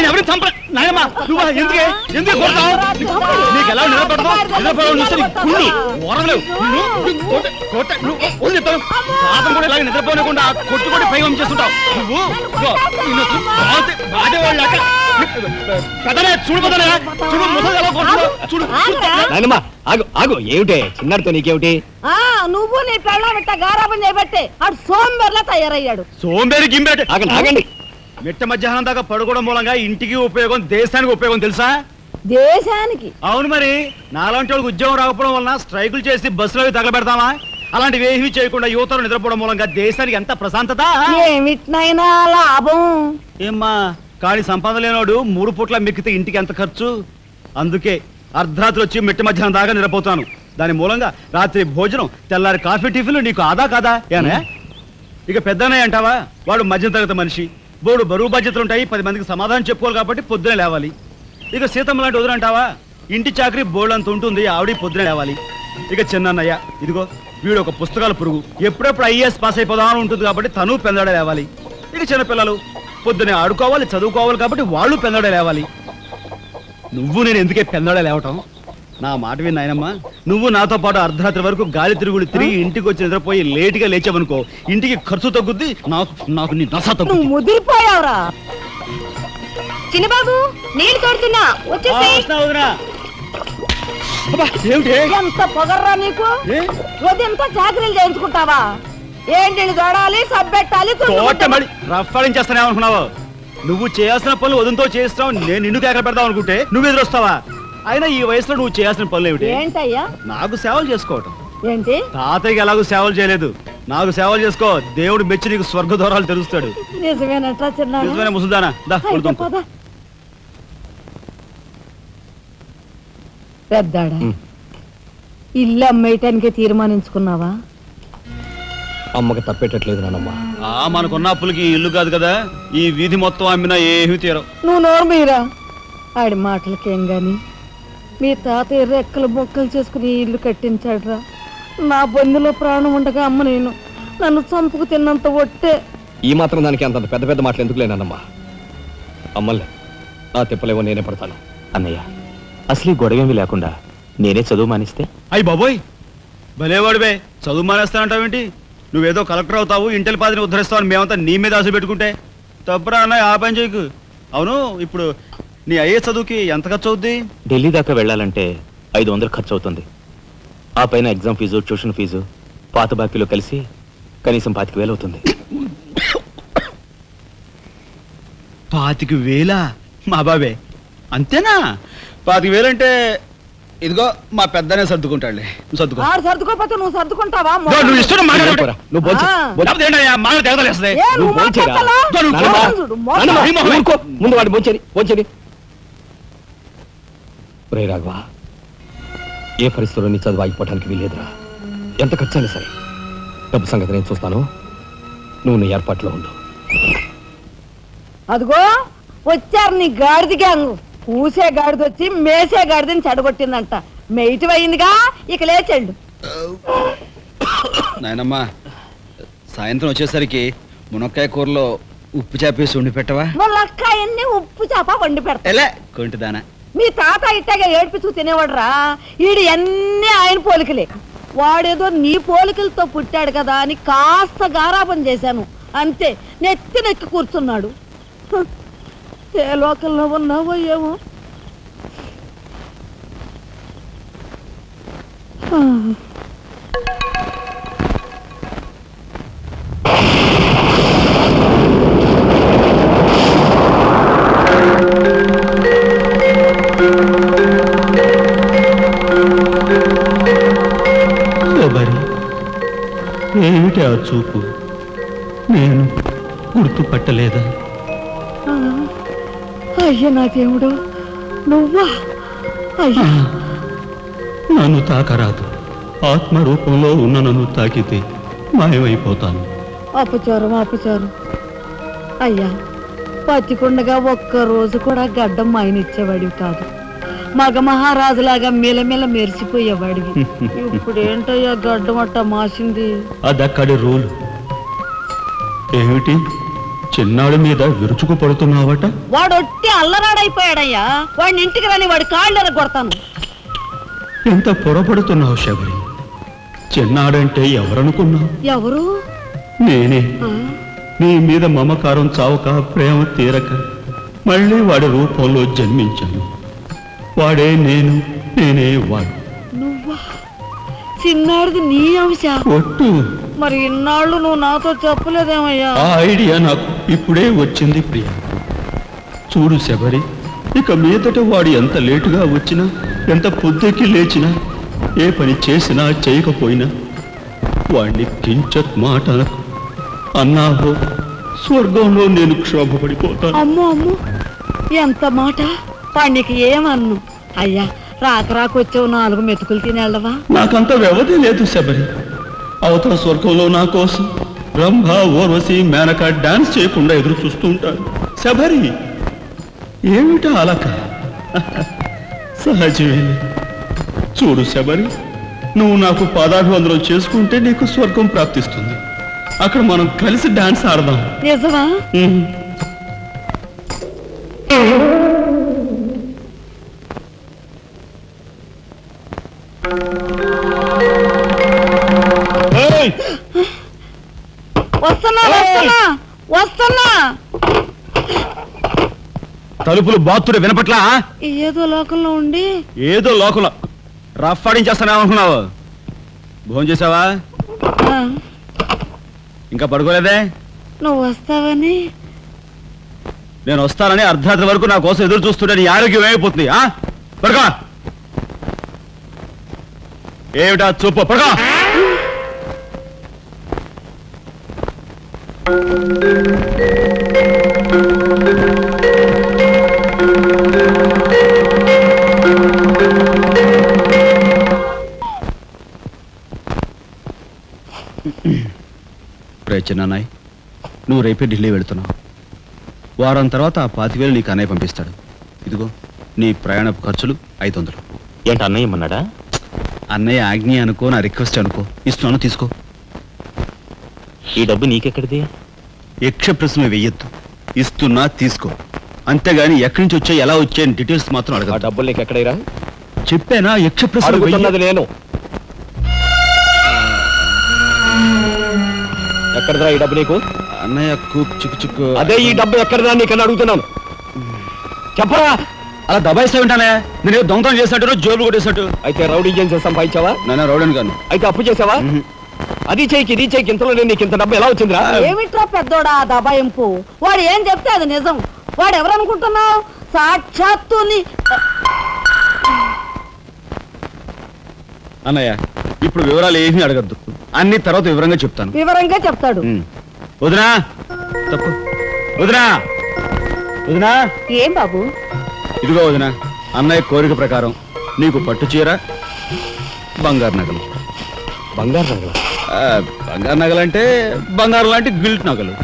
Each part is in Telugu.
నేను ఎవరిని చంప నాయమ్మా నువ్వు ఎందుకు కొడతావు? నీకు ఎలా నిలబడతావు? కూడా ఇలాగ నిద్రపోనకుండా కొట్టుకొని పైవం చేస్తుంటావు ఆగు ఏమిటే చిన్నారితో నీకేమిటి? నువ్వు నీ పెళ్ళ బిట్ట గారాబం చేయబట్టే అటు సోంబేర్లా తయారయ్యాడు. సోంబేరి గింబేట ఆగండి. మిట్ట మధ్యాహ్నం దాకా పడుకోవడం మూలంగా ఇంటికి ఉపయోగం, దేశానికి ఉపయోగం తెలుసా? దేశానికి? అవును మరి. నాలాంటి వాళ్ళకి ఉద్యోగం రాకపోవడం వలన స్ట్రైకులు చేసి బస్సులో తగలబెడతామా? అలాంటివి ఏమీ చేయకుండా యువతలు నిద్రపోవడం మూలంగా దేశానికి ఎంత ప్రశాంతత. ఏమిటినైనా లాభం ఏమ్మా కానీ సంపాదన లేనోడు 3 పూట్ల మిక్కితే ఇంటికి ఎంత ఖర్చు? అందుకే అర్ధరాత్రి వచ్చి మిట్ట మధ్యాహ్నం దాకా నిద్రపోతాను. దాని మూలంగా రాత్రి భోజనం, తెల్లారి కాఫీ, టిఫిన్లు నీకు ఆదా కాదా? ఏనా ఇక పెద్దనే అంటావా? వాడు మధ్య తరగతి మనిషి, బోడు బరువు బాధ్యతలు ఉంటాయి, 10 మందికి సమాధానం చెప్పుకోవాలి కాబట్టి పొద్దునే లేవాలి. ఇక సీతమ్మ లాంటి వదులంటావా? ఇంటి చాకరీ బోర్డు అంత ఉంటుంది, ఆవిడ పొద్దునే లేవాలి. ఇక చిన్నయ్య ఇదిగో వీడు ఒక పుస్తకాల పురుగు, ఎప్పుడెప్పుడు ఐఏఎస్ పాస్ అయిపోదామని ఉంటుంది కాబట్టి తను పెందడే లేవాలి. ఇక చిన్నపిల్లలు పొద్దునే ఆడుకోవాలి, చదువుకోవాలి కాబట్టి వాళ్ళు పెందడే లేవాలి. నువ్వు నేను ఎందుకే పెందడే లేవటం? నా మాట విని నాయనమ్మా, నువ్వు నాతో పాటు అర్ధరాత్రి వరకు గాలి తిరుగులు తిరిగి ఇంటికి వచ్చి నిద్రపోయి లేటుగా లేచావనుకో, ఇంటికి ఖర్చు తగ్గుద్ది, నాకు నీ నస తగ్గుద్ది. ముదిరిపోయావురా చిన్నబాబు, నీళ్ళు తోడుతున్నా ఎంత పొగర్రా నీకు? ఉదయంతో చాకరీలు చేయించుకుంటావా? ఏంటి తోడాలి, సబ్బెట్టాలి, రఫాడించేస్తానే అనుకున్నావు? నువ్వు చేయాల్సిన పనులు ఉదయంతో చేస్తావు, నేను నిన్ను కేకలు పెడతావు అనుకుంటే నువ్వు ఎదురొస్తావా? అయినా ఈ వయసులో నువ్వు చేయాల్సిన పనులు ఏమిటి? ఏంటయ్యా? నాకు సేవలు చేసుకోవటం. ఏంటి? తాతయ్యకి ఎలాగో సేవలు చేయలేదు, నాకు సేవలు చేసుకో. దేవుడు మెచ్చి నీకు స్వర్గ దూరాలు తెలుస్తాడు. నిజమేనా ముసుదానా? పెద్దాడా, ఇల్లు అమ్మేయటానికి తీర్మానించుకున్నావా? అమ్మకి తప్పేటట్లేదు నానమ్మా. మనకున్న అప్పులకి ఇల్లు కాదు కదా, ఈ వీధి మొత్తం అమ్మినా ఏమీ తీరం. నువ్వు నోరు మీరా? ఆడి మాటలకేం గాని మీ తాతయ్య రెక్కలు బొక్కలు చేసుకుని ఇల్లు కట్టించాడురా. నా బొందులో ప్రాణం ఉండగా అమ్మ నేను నన్ను చంపుకు తిన్నంత ఒట్టే. ఈ మాత్రం దానికి అంత పెద్ద పెద్ద మాటలు ఎందుకు లేనమ్మా? అమ్మలే నా తిప్పలేవో నేనే పడతాను. అన్నయ్య అసలు గొడవేమీ లేకుండా నేనే చదువు మానిస్తే? అయ్యి బాబోయ్, భలేవాడివే, చదువు మానేస్తానంటావేంటి? నువ్వేదో కలెక్టర్ అవుతావు, ఇంటెల్ పాదిని ఉద్ధరిస్తావు, మేమంతా నీ మీద ఆశ పెట్టుకుంటే తప్పురా అన్నయ్య, ఆ పని చేయకు. అవును, ఇప్పుడు నీ అయ్యే చదువుకి ఎంత ఖర్చు అవుద్ది? ఢిల్లీ దాకా వెళ్ళాలంటే 500 ఖర్చు అవుతుంది. ఆ పైన ఎగ్జామ్ ఫీజు, ట్యూషన్ ఫీజు, పాత బాకీలో కలిసి కనీసం 25,000 అవుతుంది. 25,000? మా బాబే అంతేనా? 25,000 అంటే ఇదిగో మా పెద్దనే సర్దుకుంటాడులే. సర్దుకో. సర్దుకోపోతే నువ్వు సర్దుకుంటావా? నువ్వు ఇష్టం మాట్లాడరా? నువ్వు ముందు వాడు బోంచేది. రే రాఘవా, ఏ పరిస్థితుల్లో నీ చదువు ఆగిపోవడానికి వీలేదురా. ఎంత ఖర్చైనా సరే డబ్బు సంగతి నేను చూస్తాను, నువ్వు నీ ఏర్పాట్లో ఉండు. అదిగో వచ్చారు నీ గాడిద గ్యాంగు. పూసే గాడిద వచ్చి మేసే గాడిదని చెడగొట్టిందంట. మెయిటివ్ అయిందిగా, ఇక లేచండు. నాయనమ్మా, సాయంత్రం వచ్చేసరికి మునక్కాయ కూరలో ఉప్పు చేపేసి వండి పెట్టవా? మునక్కాయన్ని ఉప్పు చేప వండి పెడతా. కొంటిదానా? మీ తాత ఇట్టగా ఏడ్పిస్తూ తినేవాడురా. ఈడు అన్నీ ఆయన పోలికలే. వాడేదో నీ పోలికలతో పుట్టాడు కదా అని కాస్త గారాబం చేశాను అంతే. నెత్తి కూర్చున్నాడు. ఏ లోకల్లో ఉన్నావో ఏమో. ఏమిటి ఆ చూపు? నేను గుర్తుపట్టలేదా? అయ్య నా దేవుడు, నువ్వా? అయ్యా, నన్ను తాకరాదు. ఆత్మరూపంలో ఉన్న నన్ను తాకితే మాయమైపోతాను. అపచారం. అయ్యా, పచ్చికుండగా ఒక్కరోజు కూడా గడ్డం మాయనిచ్చేవాడివి కాదు. మగ మహారాజులాగా మెలమెల మెరిసిపోయేవాడివి. ఇప్పుడు ఏంటయ్యా గడ్డం అట్ట మాసింది? అదక్కడి రూలు. ఏమిటి చిన్నాడి మీద విరుచుకు పడుతున్నావట. వాడు ఒట్టి అల్లరాడైపోయాడయ్యా. వాడిని ఇంటికి రాని వాడి కాళ్ళు కొడతాను. ఎంత పొరపడుతున్నావు శబరి. చిన్నాడంటే ఎవరనుకున్నావు? ఎవరు? నేనే. ఆ, నీ మీద మమకారం చావక, ప్రేమ తీరక మళ్ళీ వాడి రూపంలో జన్మించాను. వాడే నేను, నేనే వాడు. నువ్వా? చిన్నాడిది నీ అంశ. ఒట్టు. మరి ఇన్నాళ్ళు నువ్వు నాతో చెప్పలేదేమయ్యా? ఆ ఐడియా నాకు ఇప్పుడే వచ్చింది ప్రియ. చూడు శబరి, ఇక మీదట వాడు ఎంత లేటుగా వచ్చినా, ఎంత పొద్దుకి లేచినా, ఏ పని చేసినా చేయకపోయినా వాడిని కించత్ మాట అనకు. అన్నాహో స్వర్గంలో నేను క్షోభపడిపోతాను. అమ్మో అమ్మో, ఎంత మాట! వాడికి ఏమన్ను? అయ్యా, రాకొచ్చావు 4 మెతుకులు తినేళ్ళవా? నాకంత వ్యవధి లేదు శబరి. అవతల స్వర్గంలో నా కోసం రంభ, ఊర్వశి, మేనక డాన్స్ చేయకుండా ఎదురు చూస్తూ ఉంటాను. శబరి, ఏమిటా అలక? సహజమే. చూడు శబరి, నువ్వు నాకు పాదాభివందనం చేసుకుంటే నీకు స్వర్గం ప్రాప్తిస్తుంది. అక్కడ మనం కలిసి డాన్స్ ఆడదాం. నిజమా? వస్తున్నా వస్తున్నా వస్తున్నా. తలుపులు బాత్తుడు వినపట్లా? ఏదో లోకంలో ఉండి ఏదో లోకంలో రఫ్ ఆడించేస్తానేమనుకున్నావు? భోజనం చేసావా? ఆ, ఇంకా పడుకోలేదే? నువ్వు వస్తావని. నేను వస్తానని అర్ధరాత్రి వరకు నా కోసం ఎదురు చూస్తుంటే నీ ఆరోగ్యం ఏమైపోతుంది? పడుకో. ఏమిటా చూపు? పడుకో. చిన్నాయ్, నువ్వు రేపే ఢిల్లీ వెళుతున్నావు. వారం తర్వాత ఆ 25,000 నీకు అన్నయ్య పంపిస్తాడు. ఇదిగో నీ ప్రయాణపు ఖర్చులు 500. ఏంటి అన్నయ్య ఏమన్నాడా? అన్నయ్య ఆజ్ఞ అనుకో, నా రిక్వెస్ట్ అనుకో. ఇస్తున్నాను, తీసుకో. ఈ డబ్బు నీకెక్కడిది? యక్ష ప్రశ్న వెయ్యొద్దు. ఇస్తున్నా, తీసుకో. అంతేగాని ఎక్కడి నుంచి వచ్చాయి, ఎలా వచ్చాయని డీటెయిల్స్ మాత్రం ఆ అడగ. డబ్బులు నీకు ఎక్కడైరా? చెప్పానా? యక్ష ప్రశ్న అడుగుతున్నది నేను. ఎక్కడదా ఈ డబ్బు నీకు? అన్నయ్య చిక్కు చిక్కు. అదే ఈ డబ్బు ఎక్కడదా నీకని అడుగుతున్నాను. చెప్పరా? అలా దబాయిస్తా ఉంటానే. నేను దొంగతనం చేసినట్టు, జోబులు కొట్టేసినట్టు. అయితే రౌడీ చేసి సంపాదించావా? నాన్న రౌడన్ గాను. అయితే అప్పు చేసావా? అది చేయికి ఇది చేయికి ఇంతలో నీకు ఇంత డబ్బు ఎలా వచ్చిందిరా? ఏమిట్రా పెద్దోడా దబాయింపు? వాడు ఏం చెప్తే అది నిజం. వాడు ఎవరనుకుంటున్నావు? సాక్షాత్తు అన్నయ్య, ఇప్పుడు వివరాలు ఏమీ అడగద్దు. అన్ని తర్వాత వివరంగా చెప్తాను. వివరంగా చెప్తాడు. వదినా, తప్పు. వదినా, వదినా. ఏం బాబు? ఇదిగో వదినా, అన్నయ్య కోరిక ప్రకారం నీకు పట్టు చీర, బంగారు నగలు. బంగారు నగలు? బంగారు నగలంటే బంగారు లాంటి గిల్ట్ నగలు.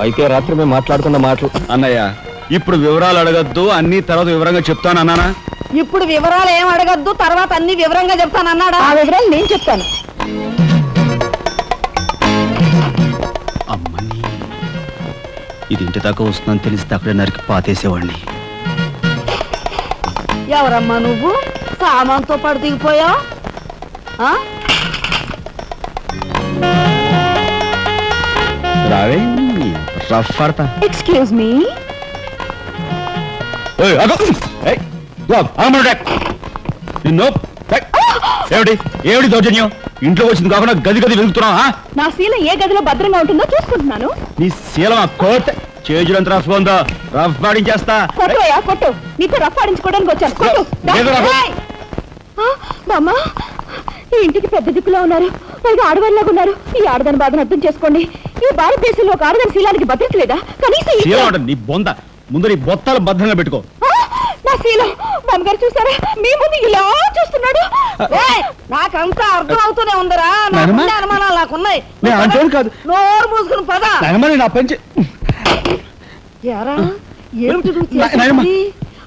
అయితే రాత్రి మేము మాట్లాడుకున్న మాటలు. అన్నయ్య, ఇప్పుడు వివరాలు అడగద్దు, అన్ని తర్వాత వివరంగా చెప్తాను అన్నానా? ఇప్పుడు వివరాలు ఏం అడగద్దు, తర్వాత అన్ని వివరంగా చెప్తాను అన్నాడా? ఆ వివరాలు నేను చెప్తాను. అమ్మని, ఇది ఇంటి దాకా వస్తుందని తెలిస్తే అక్కడే నరికి పాతేసేవాడిని. ఎవరమ్మా నువ్వు? సామాన్తో పాటు దిగిపోయా? రావే, రఫ్ పడతా. Excuse me. ఏమిటి ఏమిటి దౌర్జన్యం? ఇంట్లో వచ్చింది కాకుండా గది గది వెతుకుతున్నావా? నా శీలం ఏ గదిలో భద్రంగా ఉంటుందో చూసుకుంటున్నాను. నీ శీలం ఆ కోట్ చేజులంత రఫ్ ఉందో, రఫ్ పాడించేస్తా. కొట్టుయా కొట్టు. నీతో రఫ్ ఆడించుకోవడానికి వచ్చాను. కొట్టు. లేదు రఫ్. బామ్మ, ఈ ఇంటికి పెద్ద దిక్కులో ఉన్నారు, పైగా ఆడవాళ్ళగా ఉన్నారు. ఈ ఆడదాని బాధను అర్థం చేసుకోండి. ఈ భారతదేశంలో ఒక ఆడదాని శీలానికి భద్రత లేదా? కనీసం శీలం అంటే నీ బొంద. ముందు నీ బొత్తాలు భద్రంగా పెట్టుకో. నా శీలం బామ్మగారు చూసారా? మీ ముందు ఇలా చూస్తున్నాడు. నాకంతా అర్థం అవుతూనే ఉందరా. నాకున్న అనుమానాలు నాకున్నాయి. కాదు, నోరు మూసుకుని పద. నా పంచి. ఎరా, ఏమిటి నువ్వు చేసేది?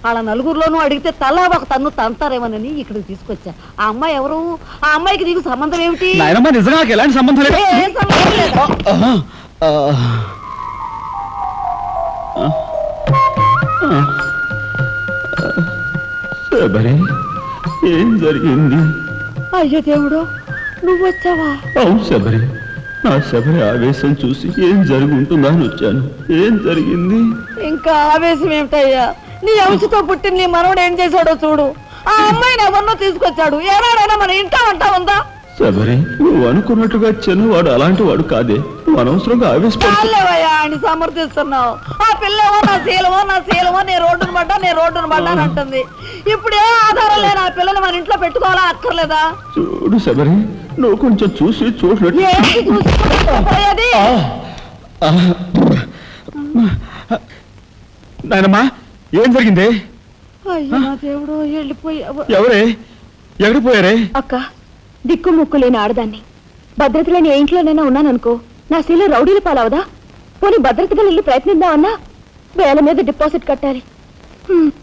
వాళ్ళ నలుగురిలోనూ అడిగితే తలా ఒక తన్ను తంతారేమోనని ఇక్కడికి తీసుకొచ్చా. ఆ అమ్మాయి ఎవరు? ఆ అమ్మాయికి నీకు సంబంధం ఏమిటి? నిజంగా ఎలాంటి సంబంధం లేదు. ఏం సంబంధం లేదా? శబరి ఏం జరిగింది? అయ్యో దేవుడు, నువ్వు వచ్చావా? అవును శబరి, నా శబరి ఆవేశం చూసి ఏం జరుగుంటుందా అని వచ్చాను. ఏం జరిగింది? ఇంకా ఆవేశం ఏమిటయ్యా? నీ అంశతో పుట్టిన నీ మనవడు ఏం చేశాడో చూడు. ఆ అమ్మాయిని ఎవరినో తీసుకొచ్చాడు. ఏనాడైనా మన ఇంటా అంటా ఉందా? శబరి, నువ్వు అనుకున్నట్టుగా చిన్నవాడు అలాంటి వాడు కాదే. నువ్వు అనవసరంగా ఆవేశపడు. చాలేవయ్యా అని సమర్థిస్తున్నావు. ఆ పిల్లేమో నా శీలమో నేను రోడ్డును పడ్డా అని అంటుంది. ఇప్పుడు ఏ ఆధారం లేని ఆ పిల్లని మన ఇంట్లో పెట్టుకోవాలా అక్కర్లేదా? చూడు శబరి, నువ్వు కొంచెం చూసి చూసినట్టు. ఏంటి చూసిపోయేది? నాయనమ్మా, ఏం జరిగింది? అయ్యో నా దేవుడు, వెళ్ళిపోయావు. ఎవరే? ఎక్కడికి పోయారే? అక్క, దిక్కు ముక్కు లేని ఆడదాన్ని. భద్రత లేని ఏ ఇంట్లోనైనా ఉన్నాననుకో, నా శీల రౌడీల పాలవదా? పోనీ భద్రతగా ఇల్లు ప్రయత్నిద్దామన్నా వేల మీద డిపాజిట్ కట్టాలి.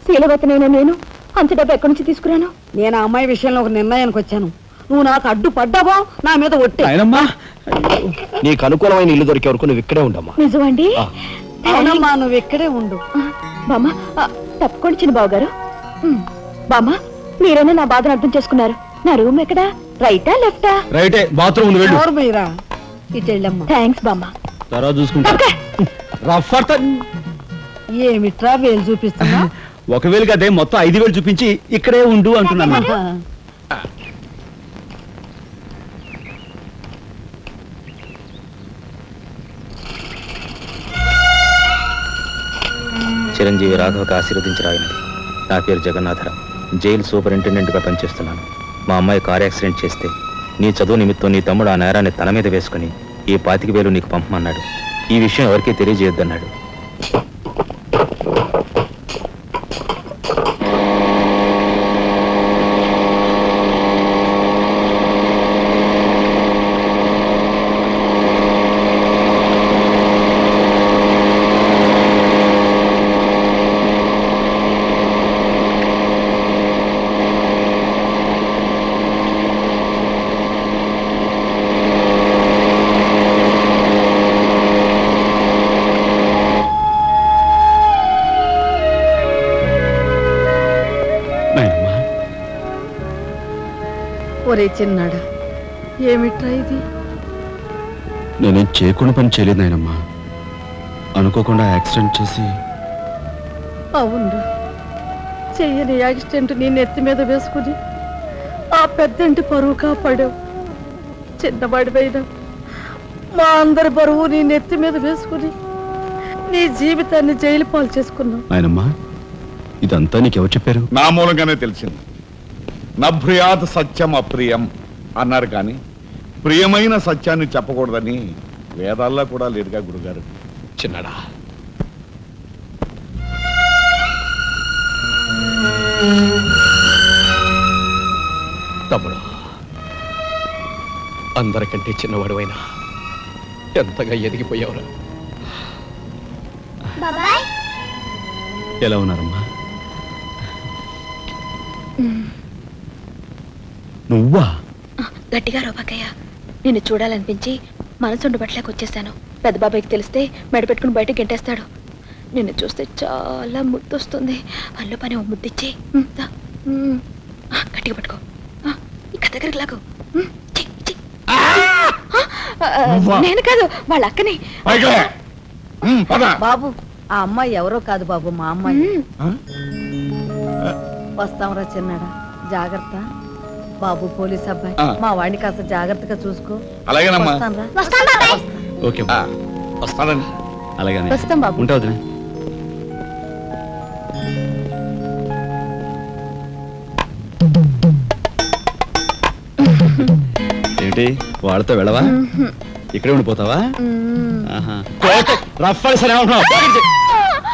శీలవతనైనా నేను అంత డబ్బు ఎక్కడి నుంచి తీసుకురాను? నేను ఆ అమ్మాయి విషయంలో ఒక నిర్ణయానికి వచ్చాను. నువ్వు నాకు అడ్డు పడ్డావో నా మీద ఒట్టే. నాయనమ్మా, నీకు అనుకూలమైన ఇల్లు దొరికే వరకు నువ్వు ఇక్కడే ఉండమ్మా. నిజమండి? అవునమ్మా, నువ్వు ఇక్కడే ఉండు. బామ్మ, తప్పుకోండి చిన్న బాబు గారు. బామ్మ, మీరైనా నా బాధను అర్థం చేసుకున్నారు. నా రూమ్ ఎక్కడా? రైటా లెఫ్టా? రైటే, బాత్రూమ్ వెళ్ళు. ఎవరు మీరా? ఇటు వెళ్ళమ్మా. థ్యాంక్స్ బామ్మ. తర్వాత చూసుకుంటా. రఫ్ అర్త ఏమిట్రా వేలు చూపిస్తున్నా? ఒకవేళ కదే మొత్తం 5,000 చూపించి ఇక్కడే ఉండు అంటున్నాను. చిరంజీవి రాఘవకు ఆశీర్వదించరాయినది. నా పేరు జగన్నాథరావు. జైలు సూపరింటెండెంట్గా పనిచేస్తున్నాను. మా అమ్మాయి కారు యాక్సిడెంట్ చేస్తే నీ చదువు నిమిత్తం నీ తమ్ముడు ఆ నేరాన్ని తన మీద వేసుకుని ఈ 25,000 నీకు పంపమన్నాడు. ఈ విషయం ఎవరికీ తెలియజేయొద్దన్నాడు. నాయనమ్మా, ఒరే చిన్నాడా, ఏమిట్రా ఇది? నేనేం చేయకుండా పని చేయలేదు నాయనమ్మా. అనుకోకుండా యాక్సిడెంట్ చేసి. అవును, చెయ్యని యాక్సిడెంట్ నీ నెత్తి మీద వేసుకుని ఆ పెద్దంటి పరువు కాపాడావు. చిన్నవాడిపైన మా అందరి బరువు నీ నెత్తి మీద వేసుకుని నీ జీవితాన్ని జైలు పాలు చేసుకున్నావు. నాయనమ్మా, ఇదంతా నీకెవరు చెప్పారు? నా మూలంగానే తెలిసింది. నభ్రియాత్ సత్యం అప్రియం అన్నారు, కానీ ప్రియమైన సత్యాన్ని చెప్పకూడదని వేదాల్లో కూడా లేదుగా గురుగారు. చిన్నడా, తమ్ముడు, అందరికంటే చిన్నవాడువైనా ఎంతగా ఎదిగిపోయావురా. ఎలా ఉన్నారమ్మా? నువ్వా? గట్టిగా రోబాకయ్య, నిన్ను చూడాలనిపించి మనసుండు బట్టలేక వచ్చేసాను. పెద్ద బాబాయ్కి తెలిస్తే మెడ పెట్టుకుని బయటకు గెంటేస్తాడు. నిన్ను చూస్తే చాలా ముద్దొస్తుంది. పనిలో పని ఓ ముద్దిచ్చి గట్టిగా పట్టుకో. ఇక దగ్గరికి లాగు. నేను కాదు, వాళ్ళ అక్కని. బాబు, ఆ అమ్మాయి ఎవరో కాదు బాబు, మా అమ్మాయి. వస్తాంరా చిన్నాడా, జాగ్రత్త. బాబు పోలీస్ అబ్బాయి, మా వాడిని కాస్త జాగ్రత్తగా చూసుకో. అలాగేనమ్మా. వస్తానురా. ఓకే, వస్తానండి. అలాగే వస్తాం బాబు. ఉంటా వదినా. ఏంటి వాళ్ళతో వెళ్ళవా? ఇక్కడే ఉండిపోతావా? రఫ్ సరే ఉంటున్నావు.